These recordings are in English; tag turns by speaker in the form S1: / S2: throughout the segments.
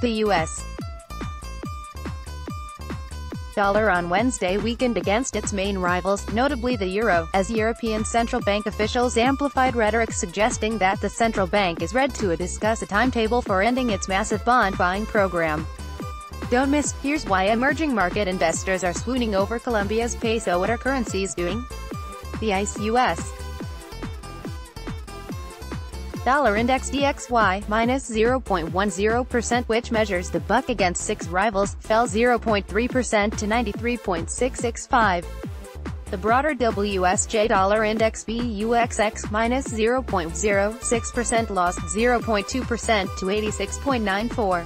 S1: The U.S. dollar on Wednesday weakened against its main rivals, notably the euro, as European Central Bank officials amplified rhetoric suggesting that the central bank is ready to discuss a timetable for ending its massive bond buying program. Don't miss, here's why emerging market investors are swooning over Colombia's peso. What are currencies doing? The ICE U.S. Dollar Index DXY, minus 0.10%, which measures the buck against 6 rivals, fell 0.3% to 93.665. The broader WSJ Dollar Index BUXX, minus 0.06%, lost 0.2% to 86.94.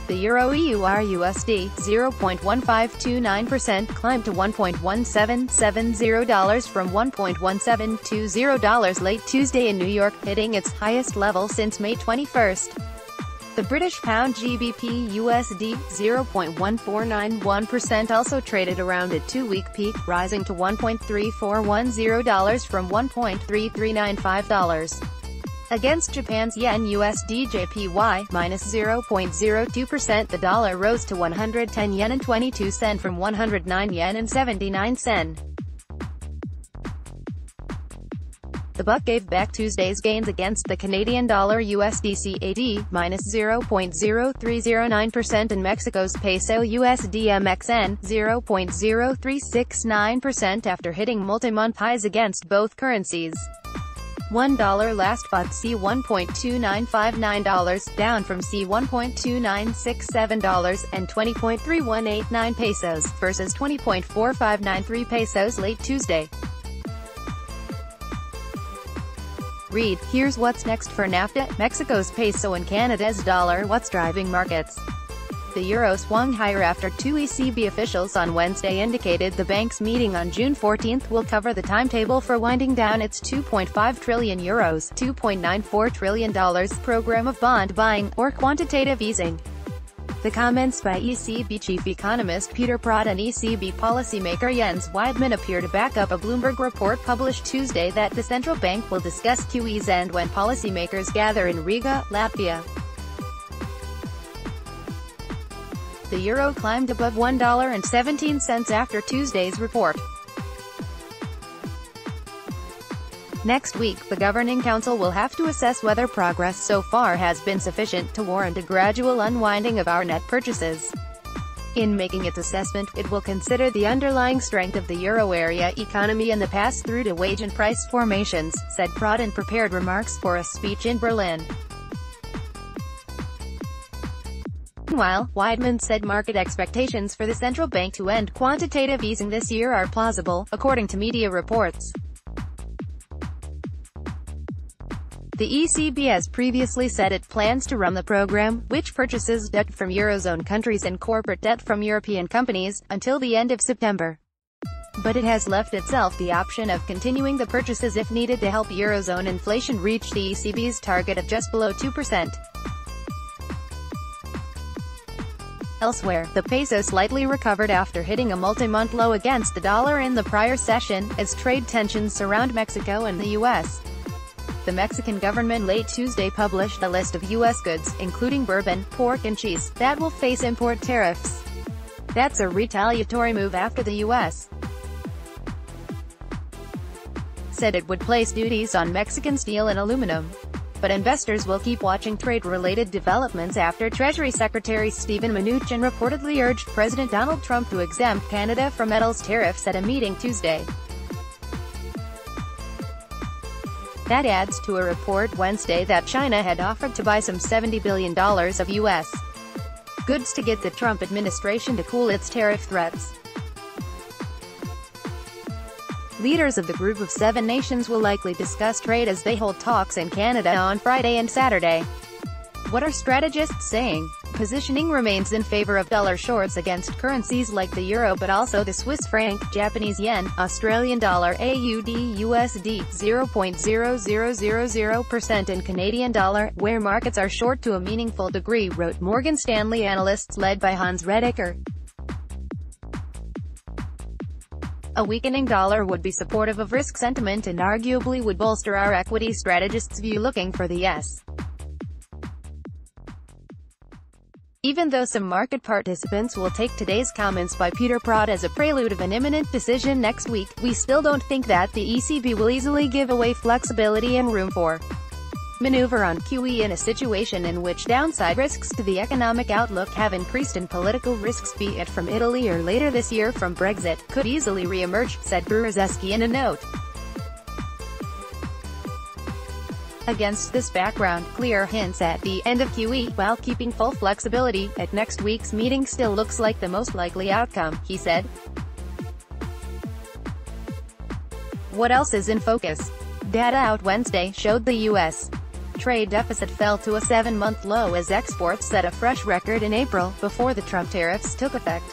S1: The Euro EUR/USD, 0.1529%, climbed to $1.1770 from $1.1720 late Tuesday in New York, hitting its highest level since May 21. The British Pound GBP USD, 0.1491%, also traded around a 2-week peak, rising to $1.3410 from $1.3395. Against Japan's yen USD JPY, minus 0.02%, the dollar rose to 110 yen and 22 cents from 109 yen and 79 cents. The buck gave back Tuesday's gains against the Canadian dollar USD CAD, minus 0.0309%, and Mexico's peso USD MXN, 0.0369%, after hitting multi-month highs against both currencies. $1 last bought C$1.2959, down from C$1.2967 and 20.3189 pesos, versus 20.4593 pesos late Tuesday. Read, here's what's next for NAFTA, Mexico's peso and Canada's dollar. What's driving markets? The euro swung higher after 2 ECB officials on Wednesday indicated the bank's meeting on June 14 will cover the timetable for winding down its €2.5 trillion $2.94 trillion program of bond buying, or quantitative easing. The comments by ECB chief economist Peter Praet and ECB policymaker Jens Weidmann appear to back up a Bloomberg report published Tuesday that the central bank will discuss QE's end when policymakers gather in Riga, Latvia. The euro climbed above $1.17 after Tuesday's report. Next week, the Governing Council will have to assess whether progress so far has been sufficient to warrant a gradual unwinding of our net purchases. In making its assessment, it will consider the underlying strength of the euro area economy and the pass-through to wage and price formations, said Praet in prepared remarks for a speech in Berlin. Meanwhile, Weidmann said market expectations for the central bank to end quantitative easing this year are plausible, according to media reports. The ECB has previously said it plans to run the program, which purchases debt from Eurozone countries and corporate debt from European companies, until the end of September. But it has left itself the option of continuing the purchases if needed to help Eurozone inflation reach the ECB's target of just below 2%. Elsewhere, the peso slightly recovered after hitting a multi-month low against the dollar in the prior session, as trade tensions surround Mexico and the U.S. The Mexican government late Tuesday published a list of U.S. goods, including bourbon, pork and cheese, that will face import tariffs. That's a retaliatory move after the U.S. said it would place duties on Mexican steel and aluminum. But investors will keep watching trade-related developments after Treasury Secretary Steven Mnuchin reportedly urged President Donald Trump to exempt Canada from metals tariffs at a meeting Tuesday. That adds to a report Wednesday that China had offered to buy some $70 billion of U.S. goods to get the Trump administration to cool its tariff threats. Leaders of the Group of 7 nations will likely discuss trade as they hold talks in Canada on Friday and Saturday. What are strategists saying? Positioning remains in favor of dollar shorts against currencies like the euro, but also the Swiss franc, Japanese yen, Australian dollar AUD USD, 0.0000%, and Canadian dollar, where markets are short to a meaningful degree, wrote Morgan Stanley analysts led by Hans Rediker. A weakening dollar would be supportive of risk sentiment and arguably would bolster our equity strategists' view looking for the S Even though some market participants will take today's comments by Peter Pratt as a prelude of an imminent decision next week, we still don't think that the ECB will easily give away flexibility and room for maneuver on QE in a situation in which downside risks to the economic outlook have increased and political risks, be it from Italy or later this year from Brexit, could easily re-emerge, said Brzezinski in a note. Against this background, clear hints at the end of QE, while keeping full flexibility, at next week's meeting still looks like the most likely outcome, he said. What else is in focus? Data out Wednesday showed the U.S. trade deficit fell to a 7-month low as exports set a fresh record in April, before the Trump tariffs took effect.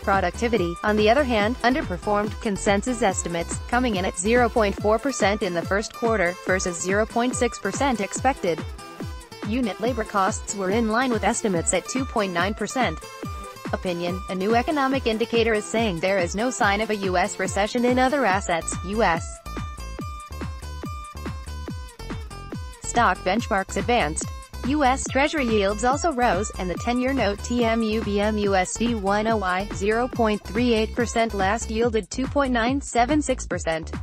S1: Productivity, on the other hand, underperformed consensus estimates, coming in at 0.4% in the first quarter, versus 0.6% expected. Unit labor costs were in line with estimates at 2.9%. Opinion, a new economic indicator is saying there is no sign of a U.S. recession in other assets, U.S. stock benchmarks advanced. U.S. Treasury yields also rose, and the 10-year note TMU/BM/USD 1OI 0.38% last yielded 2.976%.